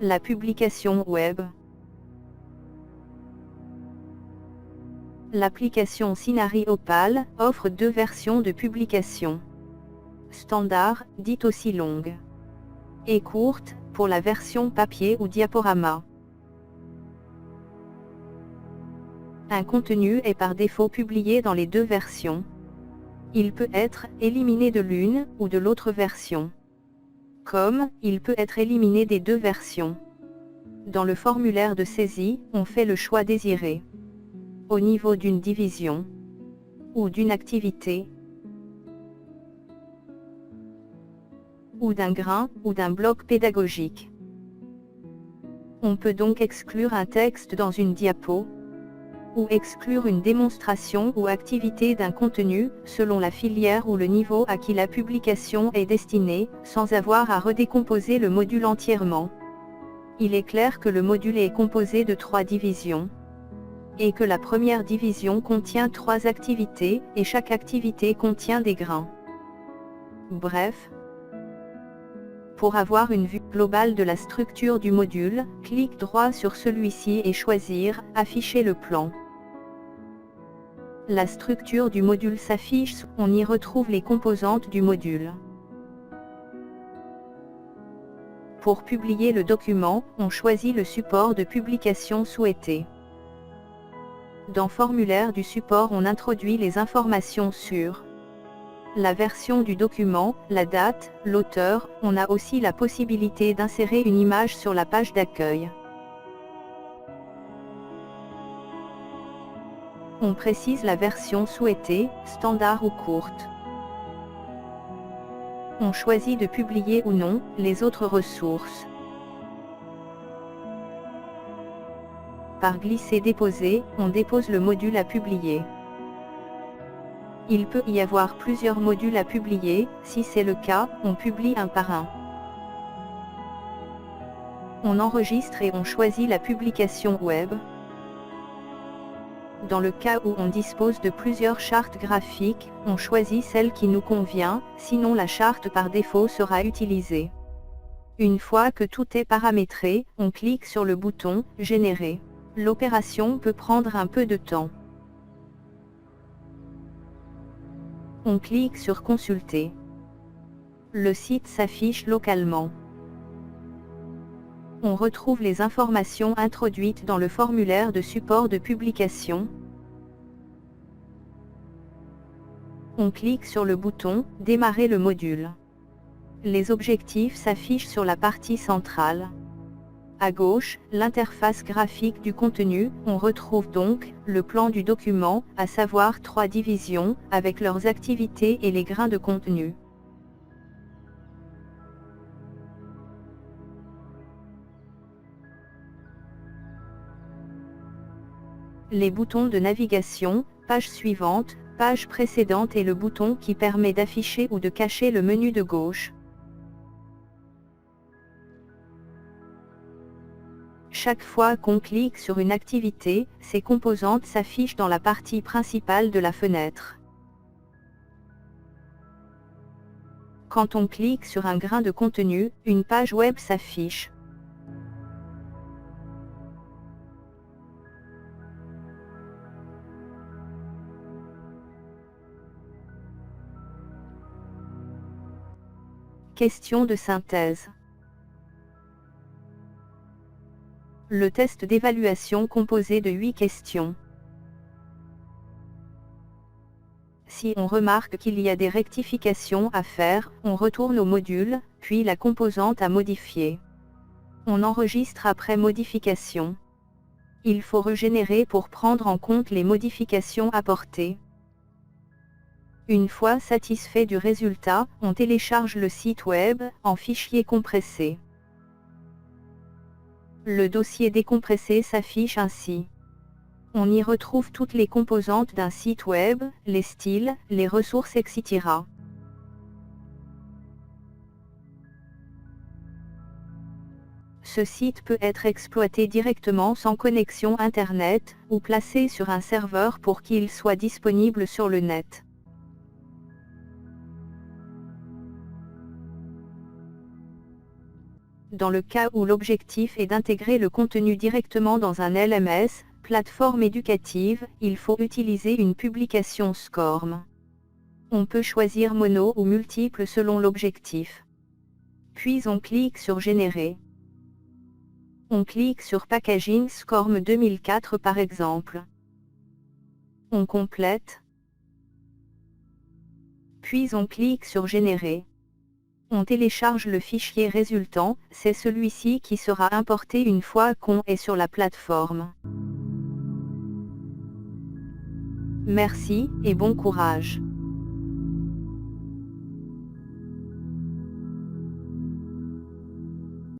La publication web. L'application Scenari Opal offre deux versions de publication. Standard, dite aussi longue, et courte, pour la version papier ou diaporama. Un contenu est par défaut publié dans les deux versions. Il peut être éliminé de l'une ou de l'autre version. Comme, il peut être éliminé des deux versions. Dans le formulaire de saisie, on fait le choix désiré. Au niveau d'une division ou d'une activité, ou d'un grain, ou d'un bloc pédagogique. On peut donc exclure un texte dans une diapo, ou exclure une démonstration ou activité d'un contenu, selon la filière ou le niveau à qui la publication est destinée, sans avoir à redécomposer le module entièrement. Il est clair que le module est composé de 3 divisions, et que la première division contient 3 activités, et chaque activité contient des grains. Bref, pour avoir une vue globale de la structure du module, clique droit sur celui-ci et choisir « Afficher le plan ». La structure du module s'affiche, on y retrouve les composantes du module. Pour publier le document, on choisit le support de publication souhaité. Dans Formulaire du support, on introduit les informations sur la version du document, la date, l'auteur. On a aussi la possibilité d'insérer une image sur la page d'accueil. On précise la version souhaitée, standard ou courte. On choisit de publier ou non les autres ressources. Par glisser-déposer, on dépose le module à publier. Il peut y avoir plusieurs modules à publier. Si c'est le cas, on publie un par un. On enregistre et on choisit la publication web. Dans le cas où on dispose de plusieurs chartes graphiques, on choisit celle qui nous convient, sinon la charte par défaut sera utilisée. Une fois que tout est paramétré, on clique sur le bouton « Générer ». L'opération peut prendre un peu de temps. On clique sur « Consulter ». Le site s'affiche localement. On retrouve les informations introduites dans le formulaire de support de publication. On clique sur le bouton « Démarrer le module ». Les objectifs s'affichent sur la partie centrale. À gauche, l'interface graphique du contenu. On retrouve donc le plan du document, à savoir 3 divisions, avec leurs activités et les grains de contenu. Les boutons de navigation, page suivante, page précédente et le bouton qui permet d'afficher ou de cacher le menu de gauche. Chaque fois qu'on clique sur une activité, ces composantes s'affichent dans la partie principale de la fenêtre. Quand on clique sur un grain de contenu, une page web s'affiche. Question de synthèse. Le test d'évaluation composé de 8 questions. Si on remarque qu'il y a des rectifications à faire, on retourne au module, puis la composante à modifier. On enregistre après modification. Il faut régénérer pour prendre en compte les modifications apportées. Une fois satisfait du résultat, on télécharge le site web, en fichier compressé. Le dossier décompressé s'affiche ainsi. On y retrouve toutes les composantes d'un site web, les styles, les ressources, etc. Ce site peut être exploité directement sans connexion Internet, ou placé sur un serveur pour qu'il soit disponible sur le net. Dans le cas où l'objectif est d'intégrer le contenu directement dans un LMS, plateforme éducative, il faut utiliser une publication SCORM. On peut choisir mono ou multiple selon l'objectif. Puis on clique sur Générer. On clique sur Packaging SCORM 2004 par exemple. On complète. Puis on clique sur Générer. On télécharge le fichier résultant, c'est celui-ci qui sera importé une fois qu'on est sur la plateforme. Merci et bon courage.